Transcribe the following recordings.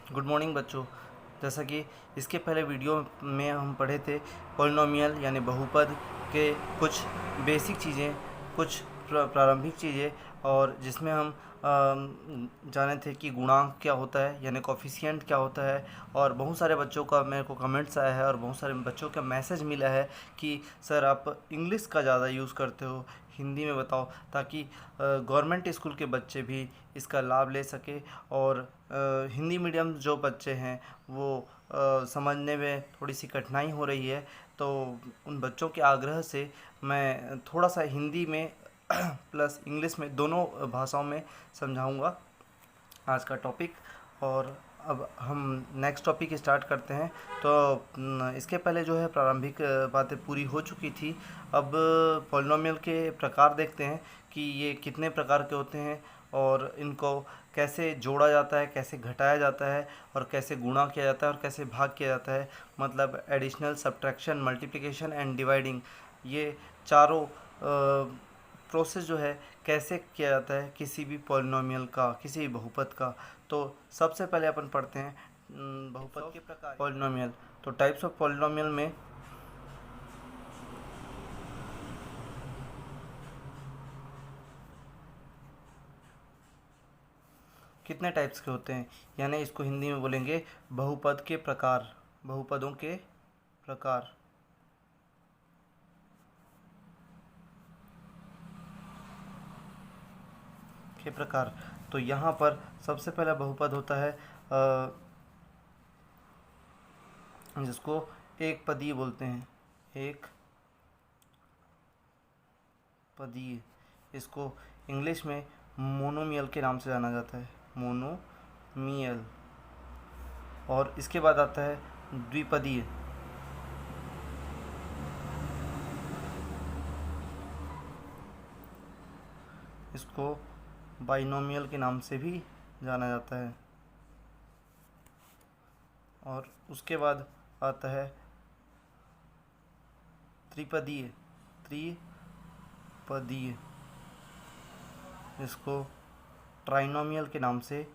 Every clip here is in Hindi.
गुड मॉर्निंग बच्चों। जैसा कि इसके पहले वीडियो में हम पढ़े थे पॉलिनोमियल यानी बहुपद के कुछ बेसिक चीज़ें, कुछ प्रारंभिक चीज़ें, और जिसमें हम जाने थे कि गुणांक क्या होता है यानी कोफिशिएंट क्या होता है। और बहुत सारे बच्चों का मेरे को कमेंट्स आया है और बहुत सारे बच्चों का मैसेज मिला है कि सर आप इंग्लिश का ज़्यादा यूज़ करते हो, हिंदी में बताओ, ताकि गवर्नमेंट स्कूल के बच्चे भी इसका लाभ ले सके। और हिंदी मीडियम जो बच्चे हैं वो समझने में थोड़ी सी कठिनाई हो रही है, तो उन बच्चों के आग्रह से मैं थोड़ा सा हिंदी में प्लस इंग्लिश में दोनों भाषाओं में समझाऊंगा आज का टॉपिक। और अब हम नेक्स्ट टॉपिक स्टार्ट करते हैं। तो इसके पहले जो है प्रारंभिक बातें पूरी हो चुकी थी। अब पॉलिनोमियल के प्रकार देखते हैं कि ये कितने प्रकार के होते हैं और इनको कैसे जोड़ा जाता है, कैसे घटाया जाता है, और कैसे गुणा किया जाता है और कैसे भाग किया जाता है। मतलब additional, subtraction, multiplication and dividing, ये चारों प्रोसेस जो है कैसे किया जाता है किसी भी पॉलिनोमियल का, किसी भी बहुपद का। तो सबसे पहले अपन पढ़ते हैं बहुपद के प्रकार, पॉलिनोमियल। तो टाइप्स ऑफ पॉलिनोमियल में कितने टाइप्स के होते हैं, यानी इसको हिंदी में बोलेंगे बहुपद के प्रकार, बहुपदों के प्रकार। के प्रकार तो यहाँ पर सबसे पहला बहुपद होता है जिसको एक पदीय बोलते हैं, एक पदीय। इसको इंग्लिश में मोनोमियल के नाम से जाना जाता है, मोनोमियल। और इसके बाद आता है द्विपदीय। इसको बाइनोमियल के नाम से भी जाना जाता है। और उसके बाद आता है त्रिपदीय, त्रिपदीय। इसको ट्राइनोमियल के नाम से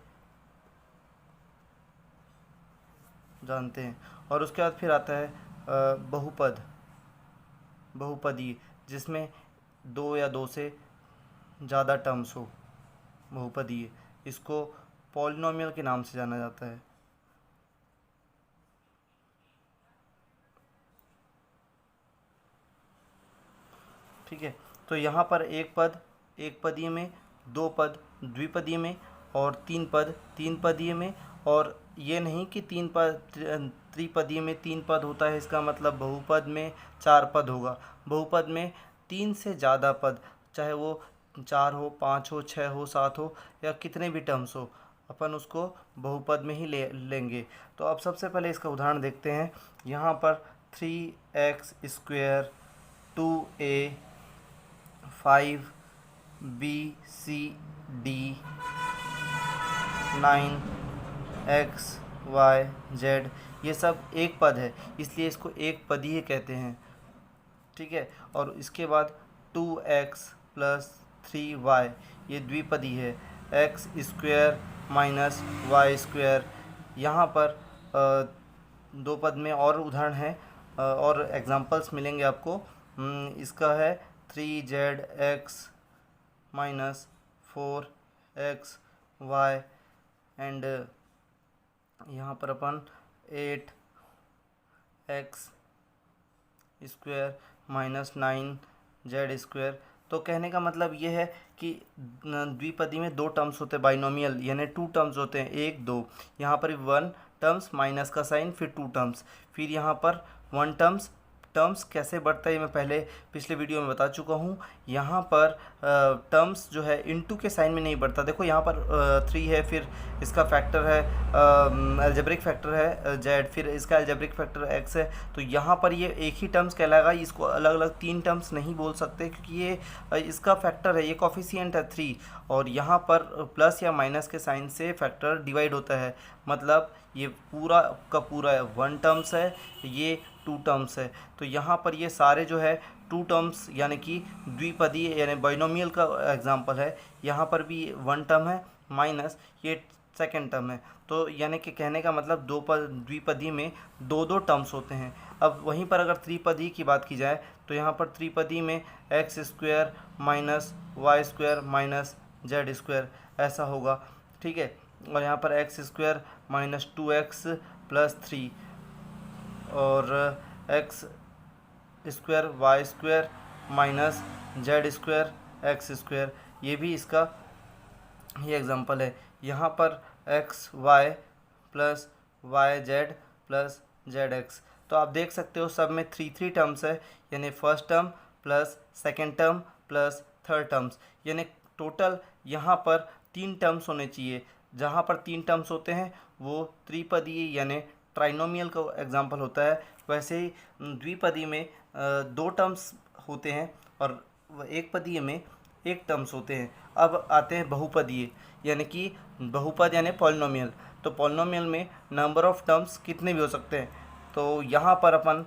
जानते हैं। और उसके बाद फिर आता है बहुपद, बहुपदीय, जिसमें दो या दो से ज़्यादा टर्म्स हो, बहुपदीय। इसको पॉलिनोमियल के नाम से जाना जाता है। ठीक है, तो यहाँ पर एक पद एक पदीय में, दो पद द्विपदीय में, और तीन पद तीन पदीय में। और ये नहीं कि तीन पद त्रिपदीय में तीन पद होता है इसका मतलब बहुपद में चार पद होगा। बहुपद में तीन से ज़्यादा पद, चाहे वो चार हो, पाँच हो, छः हो, सात हो, या कितने भी टर्म्स हो, अपन उसको बहुपद में ही लेंगे। तो अब सबसे पहले इसका उदाहरण देखते हैं। यहाँ पर 3x², 2a, 5bcd, 9xyz, ये सब एक पद है, इसलिए इसको एक पदीय कहते हैं। ठीक है, और इसके बाद 2x + 3y, ये द्विपदी है। x² - y²। यहाँ पर दो पद में और उदाहरण है और एग्जांपल्स मिलेंगे आपको। इसका है 3zx - 4xy, एंड यहाँ पर अपन 8x² - 9z²। तो कहने का मतलब ये है कि द्विपदी में दो टर्म्स होते हैं, बाइनोमियल यानी टू टर्म्स होते हैं, एक दो। यहाँ पर वन टर्म्स, माइनस का साइन, फिर टू टर्म्स, फिर यहाँ पर वन टर्म्स। टर्म्स कैसे बढ़ता है मैं पहले पिछले वीडियो में बता चुका हूँ। यहाँ पर टर्म्स जो है इनटू के साइन में नहीं बढ़ता। देखो यहाँ पर 3 है, फिर इसका फैक्टर है अलजेब्रिक फैक्टर है z, फिर इसका अलजेब्रिक फैक्टर x है। तो यहाँ पर ये एक ही टर्म्स कहलाएगा, इसको अलग अलग तीन टर्म्स नहीं बोल सकते, क्योंकि ये इसका फैक्टर है, ये कोफिशिएंट है 3। और यहाँ पर प्लस या माइनस के साइन से फैक्टर डिवाइड होता है, मतलब ये पूरा का पूरा वन टर्म्स है, ये टू टर्म्स है। तो यहाँ पर ये सारे जो है टू टर्म्स यानी कि द्विपदी यानी बाइनोमियल का एग्जांपल है। यहाँ पर भी वन टर्म है, माइनस ये सेकेंड टर्म है। तो यानी कि कहने का मतलब द्विपदी में दो दो टर्म्स होते हैं। अब वहीं पर अगर त्रिपदी की बात की जाए तो यहाँ पर त्रिपदी में x square minus y square minus z square ऐसा होगा, ठीक है। और यहाँ पर x square minus 2x plus 3 और x square y square minus z square x square, ये भी इसका ये एग्जांपल है। यहाँ पर x y plus y z plus z x, तो आप देख सकते हो सब में थ्री टर्म्स है, यानी first term plus second term plus third terms, यानी टोटल यहाँ पर 3 टर्म्स होने चाहिए। जहाँ पर 3 टर्म्स होते हैं वो त्रिपदी यानी ट्राइनोमियल का एग्जांपल होता है। वैसे ही द्विपदी में 2 टर्म्स होते हैं और एक पदीय में 1 टर्म्स होते हैं। अब आते हैं बहुपदीय, यानी कि बहुपद यानी पॉलिनोमियल। तो पॉलिनोमियल में नंबर ऑफ टर्म्स कितने भी हो सकते हैं। तो यहाँ पर अपन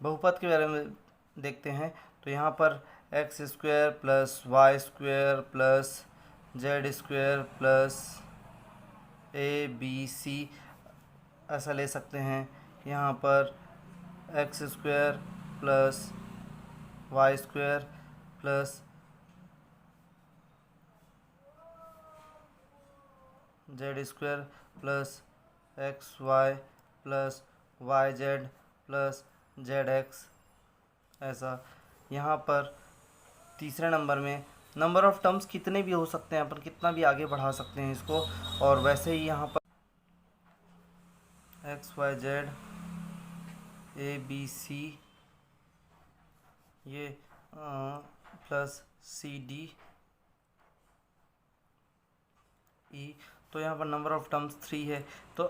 बहुपद के बारे में देखते हैं। तो यहाँ पर x square plus y square plus z square plus a b c ऐसा ले सकते हैं। यहाँ पर x square plus y square plus z square plus x y plus y z plus z x ऐसा। यहाँ पर तीसरे नंबर में नंबर ऑफ टर्म्स कितने भी हो सकते हैं, अपन कितना भी आगे बढ़ा सकते हैं इसको। और वैसे ही यहाँ पर x y z a b c ये प्लस सी डी ई, तो यहाँ पर नंबर ऑफ टर्म्स 3 है। तो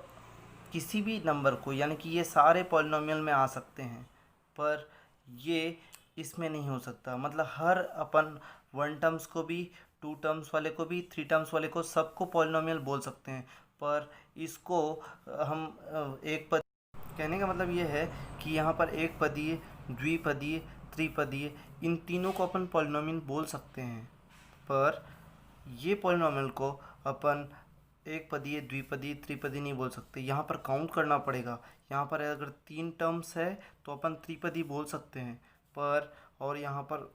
किसी भी नंबर को, यानी कि ये सारे पॉलिनोमियल में आ सकते हैं, पर ये इसमें नहीं हो सकता। मतलब हर अपन 1 टर्म्स को भी, 2 टर्म्स वाले को भी, 3 टर्म्स वाले को, सबको पॉलिनोमियल बोल सकते हैं। पर इसको हम एक पद, कहने का मतलब ये है कि यहाँ पर एक पदीय, द्विपदीय, त्रिपदीय, इन तीनों को अपन पॉलिनोमियल बोल सकते हैं। पर ये पॉलिनोमियल को अपन एक पदीय, द्विपदीय, त्रिपदी नहीं बोल सकते। यहाँ पर काउंट करना पड़ेगा। यहाँ पर अगर 3 टर्म्स है तो अपन त्रिपदी बोल सकते हैं, पर और यहाँ पर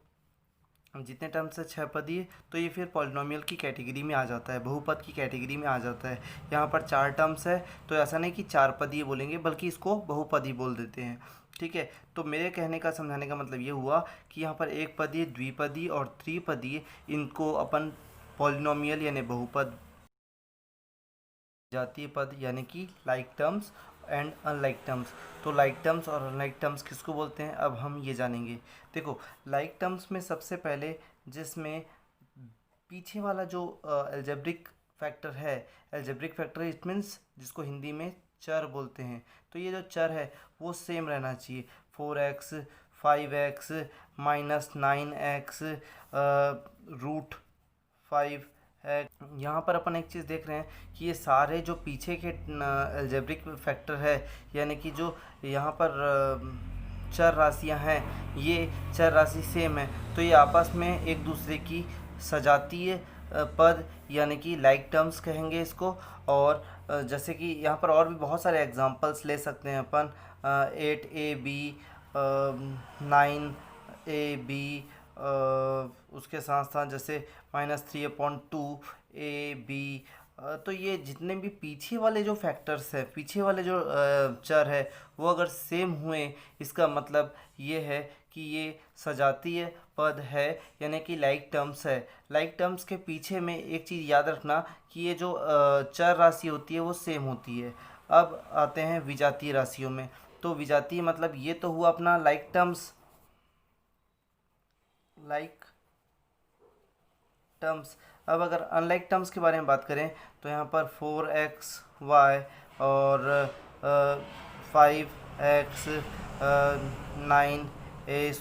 जितने टर्म्स है 6 पदीय, तो ये फिर पॉलिनोमियल की कैटेगरी में आ जाता है, बहुपद की कैटेगरी में आ जाता है। यहाँ पर 4 टर्म्स है तो ऐसा नहीं कि 4 पदीय बोलेंगे, बल्कि इसको बहुपदी बोल देते हैं, ठीक है। तो मेरे कहने का, समझाने का मतलब ये हुआ कि यहाँ पर एक पदीय, द्विपदीय और त्रिपदीय, इनको अपन पॉलिनोमियल यानी बहुपद, जातीय पद यानी कि like terms and unlike terms. तो लाइक टर्म्स और अनलाइक टर्म्स किसको बोलते हैं, अब हम ये जानेंगे। देखो, लाइक टर्म्स में सबसे पहले जिसमें पीछे वाला जो एल्जेब्रिक फैक्टर है, एल्जेब्रिक फैक्टर इट मीन्स जिसको हिंदी में चर बोलते हैं, तो ये जो चर है वो सेम रहना चाहिए। 4x 5x minus 9x root 5 है। यहाँ पर अपन एक चीज़ देख रहे हैं कि ये सारे जो पीछे के एल्जेब्रिक फैक्टर है, यानी कि जो यहाँ पर चर राशियाँ हैं, ये चर राशि सेम है, तो ये आपस में एक दूसरे की सजातीय पद यानी कि लाइक टर्म्स कहेंगे इसको। और जैसे कि यहाँ पर और भी बहुत सारे एग्जांपल्स ले सकते हैं अपन, 8ab 9ab, उसके साथ साथ जैसे -3/2ab। तो ये जितने भी पीछे वाले जो फैक्टर्स है, पीछे वाले जो चर है, वो अगर सेम हुए, इसका मतलब ये है कि ये सजातीय पद है, यानी कि लाइक टर्म्स है। लाइक टर्म्स के पीछे में एक चीज़ याद रखना कि ये जो चर राशि होती है वो सेम होती है। अब आते हैं विजातीय राशियों में। तो विजातीय मतलब ये तो हुआ अपना लाइक टर्म्स, लाइक टर्म्स। अब अगर अनलाइक टर्म्स के बारे में बात करें तो यहाँ पर 4xy और 5x 9a²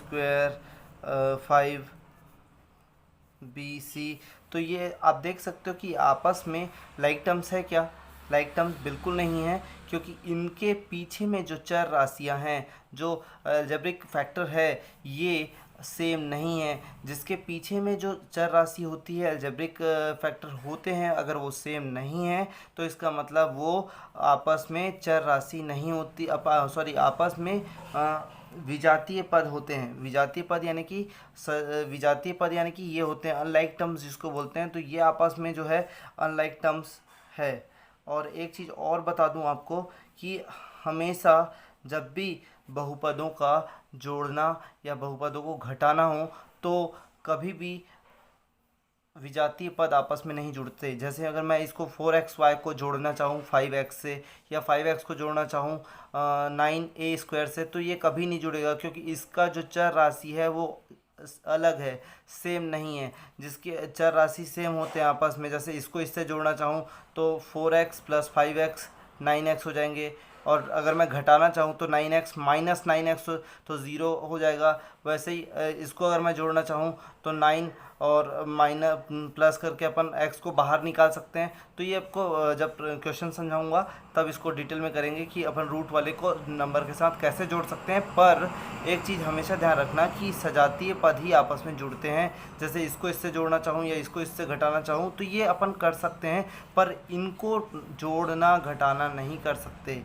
5bc, तो ये आप देख सकते हो कि आपस में लाइक टर्म्स है क्या? लाइक टर्म्स बिल्कुल नहीं है, क्योंकि इनके पीछे में जो चर राशियां हैं, जो अलजेब्रिक फैक्टर है, ये सेम नहीं है, जिसके पीछे में जो चर राशि होती है, अलजेब्रिक फैक्टर होते हैं, अगर वो सेम नहीं है तो इसका मतलब वो आपस में चर राशि नहीं होती, सॉरी आपस में विजातीय पद होते हैं। विजातीय पद यानी कि विजातीय पद यानी कि ये होते हैं अनलाइक टर्म्स जिसको बोलते हैं। तो ये आपस में जो है अनलाइक टर्म्स है। और एक चीज़ और बता दूं आपको कि हमेशा जब भी बहुपदों का जोड़ना या बहुपदों को घटाना हो तो कभी भी विजातीय पद आपस में नहीं जुड़ते। जैसे अगर मैं इसको 4xy को जोड़ना चाहूँ 5x से, या 5x को जोड़ना चाहूँ 9a² से, तो ये कभी नहीं जुड़ेगा, क्योंकि इसका जो चर राशि है वो अलग है, सेम नहीं है। जिसके चर राशि सेम होते हैं आपस में, जैसे इसको इससे जोड़ना चाहूँ तो 4x + 5x 9x हो जाएंगे, और अगर मैं घटाना चाहूँ तो 9x - 9x तो 0 हो जाएगा। वैसे ही इसको अगर मैं जोड़ना चाहूँ तो 9 और माइनस प्लस करके अपन x को बाहर निकाल सकते हैं। तो ये आपको जब क्वेश्चन समझाऊंगा तब इसको डिटेल में करेंगे कि अपन रूट वाले को नंबर के साथ कैसे जोड़ सकते हैं। पर एक चीज़ हमेशा ध्यान रखना कि सजातीय पद ही आपस में जुड़ते हैं। जैसे इसको इससे जोड़ना चाहूँ या इसको इससे घटाना चाहूँ तो ये अपन कर सकते हैं, पर इनको जोड़ना घटाना नहीं कर सकते।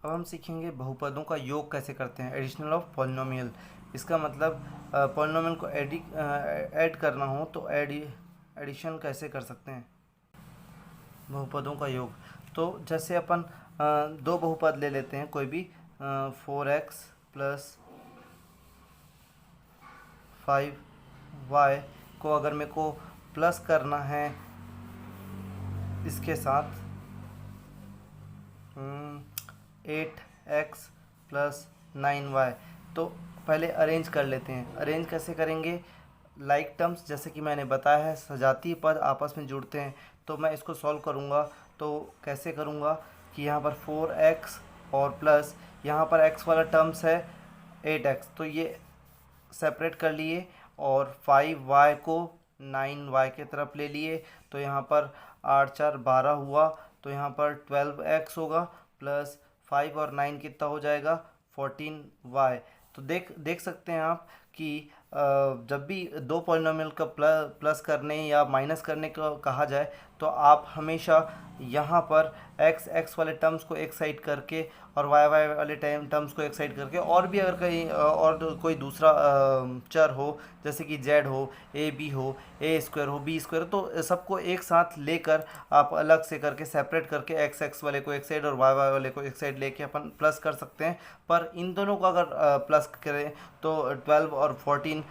अब हम सीखेंगे बहुपदों का योग कैसे करते हैं, एडिशनल ऑफ पॉलिनोमियल। इसका मतलब पॉलिनोमियल को ऐड करना हो तो एडिशन कैसे कर सकते हैं बहुपदों का योग। तो जैसे अपन दो बहुपद ले लेते हैं कोई भी, 4x + 5y को अगर मेरे को प्लस करना है इसके साथ 8x + 9y, तो पहले अरेंज कर लेते हैं। अरेंज कैसे करेंगे, लाइक टर्म्स, जैसे कि मैंने बताया है सजातीय पद आपस में जुड़ते हैं। तो मैं इसको सॉल्व करूँगा तो कैसे करूँगा कि यहाँ पर 4x और प्लस यहाँ पर x वाला टर्म्स है 8x, तो ये सेपरेट कर लिए, और 5y को 9y के तरफ ले लिए। तो यहाँ पर 8 × 4 = 12 हुआ, तो यहाँ पर 12x होगा प्लस 5 और 9 कितना हो जाएगा 14y। तो देख सकते हैं आप कि जब भी दो पॉलिनोमियल का प्लस करने या माइनस करने को कहा जाए तो आप हमेशा यहाँ पर x वाले टर्म्स को एक साइड करके और y वाले टर्म्स को एक साइड करके, और भी अगर कहीं और कोई दूसरा चर हो जैसे कि z हो, ab हो, a² हो, b², तो सबको एक साथ लेकर आप अलग से करके सेपरेट करके x वाले को एक साइड और y वाले को एक साइड लेके अपन प्लस कर सकते हैं। पर इन दोनों को अगर प्लस करें तो 12 और 14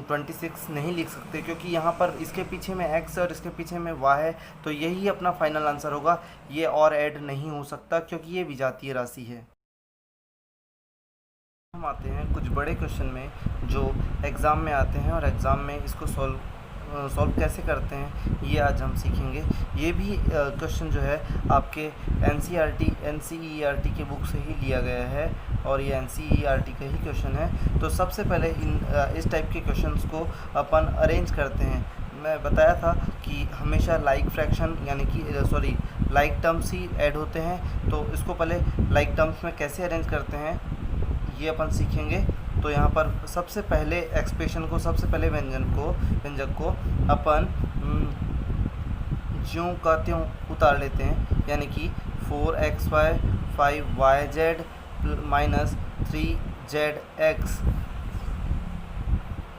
26 नहीं लिख सकते, क्योंकि यहाँ पर इसके पीछे में x और इसके पीछे में y है, तो यही अपना फाइनल आंसर होगा। ये और ऐड नहीं हो सकता क्योंकि ये विजातीय राशि है। हम आते हैं कुछ बड़े क्वेश्चन में जो एग्ज़ाम में आते हैं, और एग्ज़ाम में इसको सॉल्व कैसे करते हैं ये आज हम सीखेंगे। ये भी क्वेश्चन जो है आपके NCERT के बुक से ही लिया गया है, और ये NCERT का ही क्वेश्चन है। तो सबसे पहले इस टाइप के क्वेश्चंस को अपन अरेंज करते हैं। मैं बताया था कि हमेशा लाइक फ्रैक्शन यानी कि लाइक टर्म्स ही ऐड होते हैं। तो इसको पहले लाइक टर्म्स में कैसे अरेंज करते हैं ये अपन सीखेंगे। तो यहाँ पर सबसे पहले एक्सप्रेशन को, सबसे पहले व्यंजक को अपन ज्यों का त्यों उतार लेते हैं, यानी कि 4xy 5yz - 3zx।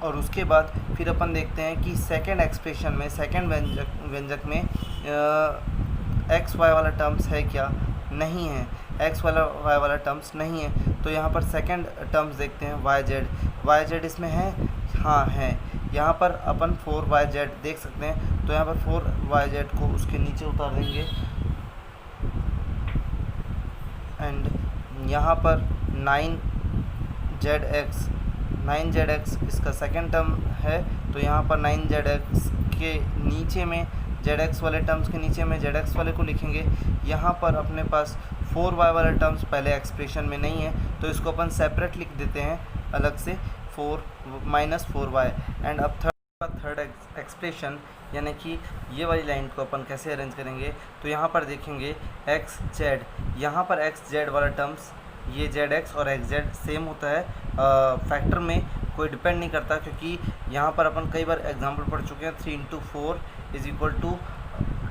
और उसके बाद फिर अपन देखते हैं कि सेकंड एक्सप्रेशन में, सेकंड व्यंजक में एक्स वाई वाला टर्म्स है क्या, नहीं है, एक्स वाला वाई वाला टर्म्स नहीं है। तो यहाँ पर सेकंड टर्म्स देखते हैं वाई जेड इसमें है, हाँ है। यहाँ पर अपन 4yz देख सकते हैं, तो यहाँ पर 4yz को उसके नीचे उतार देंगे। एंड यहाँ पर 9zx इसका सेकंड टर्म है, तो यहाँ पर 9zx के नीचे में zx वाले टर्म्स के नीचे में zx वाले को लिखेंगे। यहाँ पर अपने पास 4y वाला टर्म्स पहले एक्सप्रेशन में नहीं है, तो इसको अपन सेपरेट लिख देते हैं अलग से, 4 - 4y। एंड अब थर्ड एक्सप्रेशन यानी कि ये वाली लाइन को अपन कैसे अरेंज करेंगे। तो यहाँ पर देखेंगे xz, यहाँ पर xz वाला टर्म्स ये जेड एक्स और एक्स जेड सेम होता है, फैक्टर में कोई डिपेंड नहीं करता, क्योंकि यहाँ पर अपन कई बार एग्जांपल पढ़ चुके हैं 3 इंटू 4 इज इक्वल टू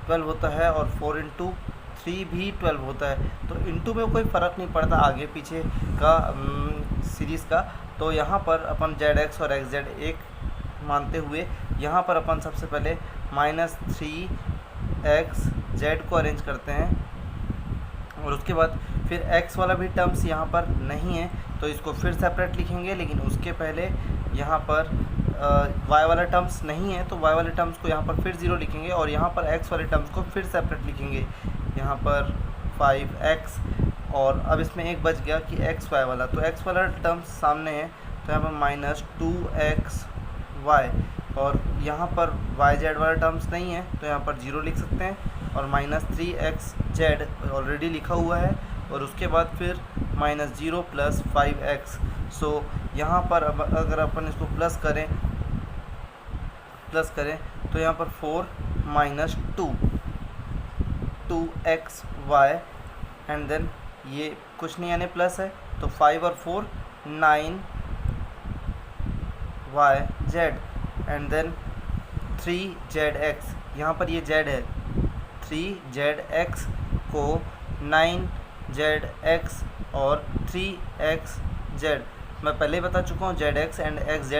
12 होता है और 4 इंटू 3 भी 12 होता है। तो इंटू में कोई फ़र्क नहीं पड़ता आगे पीछे का सीरीज़ का। तो यहाँ पर अपन जेड एक्स और एक्स जेड एक मानते हुए यहाँ पर अपन सबसे पहले -3 XZ को अरेंज करते हैं, और उसके बाद फिर x वाला भी टर्म्स यहाँ पर नहीं है तो इसको फिर सेपरेट लिखेंगे, लेकिन उसके पहले यहाँ पर y वाला टर्म्स नहीं है तो y वाले टर्म्स को यहाँ पर फिर 0 लिखेंगे, और यहाँ पर x वाले टर्म्स को फिर सेपरेट लिखेंगे, यहाँ पर 5x, और अब इसमें एक बच गया कि x y वाला, तो x वाला टर्म्स सामने है तो यहाँ पर -2xy, और यहाँ पर yz वाला टर्म्स नहीं है तो यहाँ पर 0 लिख सकते हैं, और -3xz ऑलरेडी लिखा हुआ है, और उसके बाद फिर -0 + 5x। सो यहाँ पर अब अगर अपन इसको प्लस करें तो यहाँ पर 4 - 2xy, एंड देन ये कुछ नहीं यानी प्लस है तो 5 और 4 9yz, एंड देन 3zx, यहाँ पर ये z है 3zx को 9zx और 3xz, मैं पहले बता चुका हूँ zx एंड xz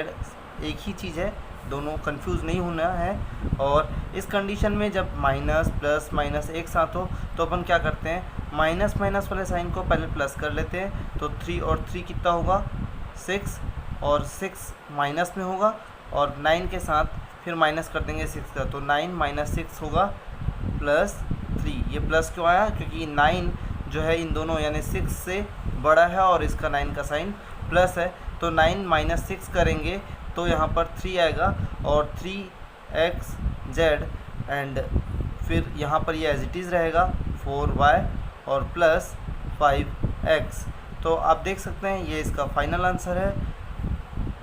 एक ही चीज़ है, दोनों कंफ्यूज नहीं होना है। और इस कंडीशन में जब माइनस प्लस माइनस एक साथ हो तो अपन क्या करते हैं, माइनस माइनस वाले साइन को पहले प्लस कर लेते हैं, तो 3 और 3 कितना होगा 6, और 6 माइनस में होगा, और 9 के साथ फिर माइनस कर देंगे 6 का, तो 9 - 6 होगा +3। ये प्लस क्यों आया, क्योंकि 9 जो है इन दोनों यानी 6 से बड़ा है और इसका 9 का साइन प्लस है, तो 9 - 6 करेंगे तो यहाँ पर 3 आएगा और 3xz, एंड फिर यहाँ पर ये एज इट इज़ रहेगा 4y और +5x। तो आप देख सकते हैं ये इसका फाइनल आंसर है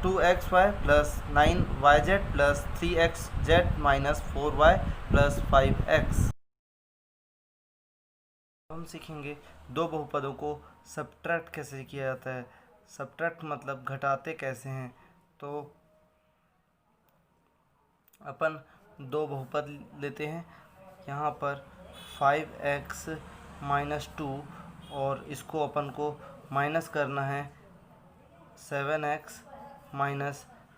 2xy + 9yz + 3xz - 4y + 5x। हम सीखेंगे दो बहुपदों को सब्ट्रैक्ट कैसे किया जाता है। सब्ट्रैक्ट मतलब घटाते कैसे हैं। तो अपन दो बहुपद लेते हैं, यहाँ पर 5x - 2 और इसको अपन को माइनस करना है 7x -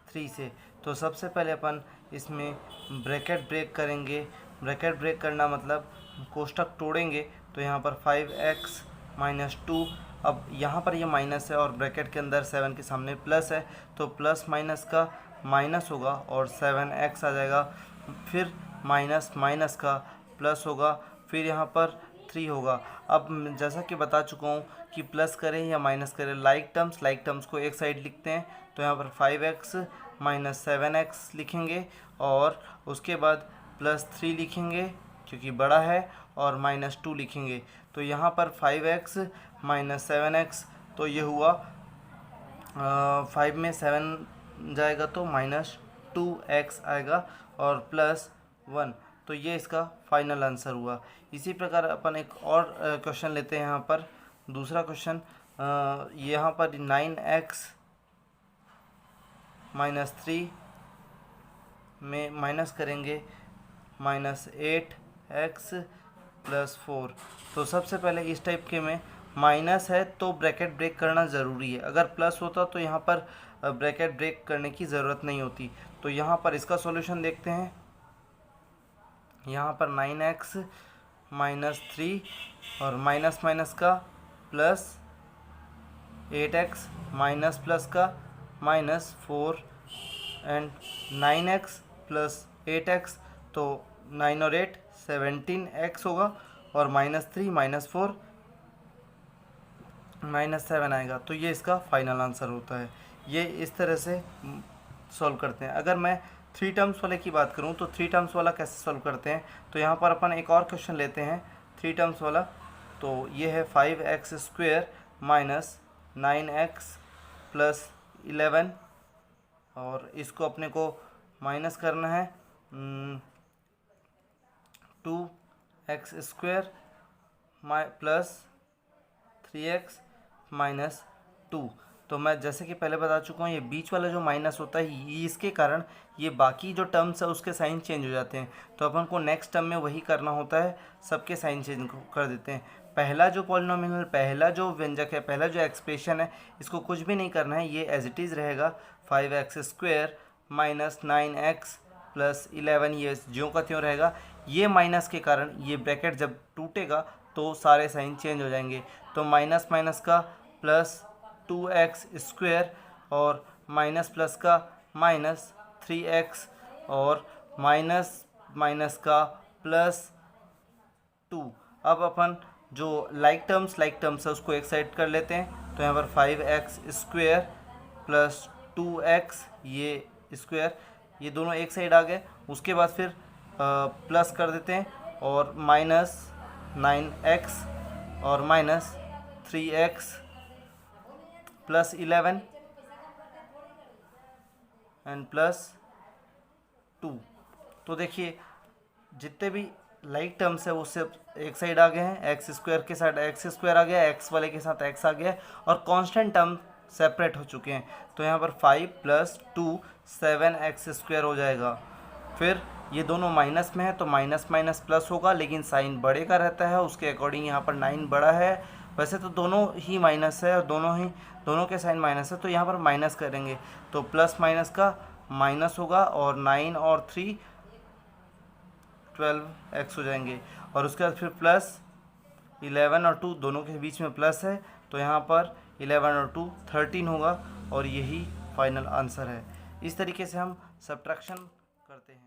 3 से। तो सबसे पहले अपन इसमें ब्रैकेट ब्रेक करेंगे। ब्रैकेट ब्रेक करना मतलब कोष्ठक तोड़ेंगे, तो यहाँ पर 5x - 2, अब यहाँ पर ये माइनस है और ब्रैकेट के अंदर 7 के सामने प्लस है, तो प्लस माइनस का माइनस होगा और 7x आ जाएगा, फिर माइनस माइनस का प्लस होगा, फिर यहाँ पर 3 होगा। अब जैसा कि बता चुका हूँ कि प्लस करें या माइनस करें, लाइक टर्म्स को एक साइड लिखते हैं, तो यहाँ पर 5x - 7x लिखेंगे, और उसके बाद +3 लिखेंगे क्योंकि बड़ा है, और -2 लिखेंगे। तो यहाँ पर 5x - 7x, तो ये हुआ 5 में 7 जाएगा तो -2x आएगा और +1, तो ये इसका फाइनल आंसर हुआ। इसी प्रकार अपन एक और क्वेश्चन लेते हैं। यहाँ पर दूसरा क्वेश्चन, यहाँ पर 9x - 3 में माइनस करेंगे -8x + 4। तो सबसे पहले इस टाइप के में माइनस है तो ब्रैकेट ब्रेक करना ज़रूरी है, अगर प्लस होता तो यहाँ पर ब्रैकेट ब्रेक करने की ज़रूरत नहीं होती। तो यहाँ पर इसका सॉल्यूशन देखते हैं। यहाँ पर 9x - 3 और माइनस माइनस का प्लस, 8x माइनस प्लस का -4, एंड 9x + 8x, तो 9 और 8 17x होगा, और -3 - 4 -7 आएगा। तो ये इसका फाइनल आंसर होता है। ये इस तरह से सॉल्व करते हैं। अगर मैं 3 टर्म्स वाले की बात करूं तो 3 टर्म्स वाला कैसे सॉल्व करते हैं, तो यहाँ पर अपन एक और क्वेश्चन लेते हैं 3 टर्म्स वाला। तो ये है 5x² - 9x + 11, और इसको अपने को माइनस करना है 2x² + 3x माइनस 2। तो मैं जैसे कि पहले बता चुका हूँ, ये बीच वाला जो माइनस होता है ये इसके कारण ये बाकी जो टर्म्स है उसके साइन चेंज हो जाते हैं। तो अपन को नेक्स्ट टर्म में वही करना होता है, सबके साइन चेंज कर देते हैं। पहला जो पॉलिनोमियल, पहला जो व्यंजक है, पहला जो एक्सप्रेशन है, इसको कुछ भी नहीं करना है, ये एज इट इज़ रहेगा 5x² माइनस 9x प्लस 11, ये ज्यों का त्यों रहेगा। ये माइनस के कारण ये ब्रैकेट जब टूटेगा तो सारे साइन चेंज हो जाएंगे। तो माइनस माइनस का प्लस 2x² और माइनस प्लस का माइनस 3x और माइनस माइनस का प्लस 2। अब अपन जो लाइक टर्म्स है उसको एक साइड कर लेते हैं। तो यहाँ पर 5x² प्लस 2x ये स्क्वायर, ये दोनों एक साइड आ गए। उसके बाद फिर प्लस कर देते हैं और माइनस 9x और minus 3x plus 11 and plus 2। तो देखिए जितने भी लाइक टर्म्स है वो सिर्फ एक साइड आ गए हैं, x² के साथ x² आ गया, x वाले के साथ x आ गया और कांस्टेंट टर्म सेपरेट हो चुके हैं। तो यहाँ पर 5 प्लस 2 7x² हो जाएगा। फिर ये दोनों माइनस में है तो माइनस माइनस प्लस होगा, लेकिन साइन बड़े का रहता है, उसके अकॉर्डिंग यहाँ पर 9 बड़ा है। वैसे तो दोनों ही माइनस है और दोनों के साइन माइनस है, तो यहाँ पर माइनस करेंगे तो प्लस माइनस का माइनस होगा और 9 और 3 12x हो जाएंगे। और उसके बाद फिर प्लस 11 और 2 दोनों के बीच में प्लस है, तो यहाँ पर 11 और 2 13 होगा और यही फाइनल आंसर है। इस तरीके से हम सब्ट्रैक्शन करते हैं।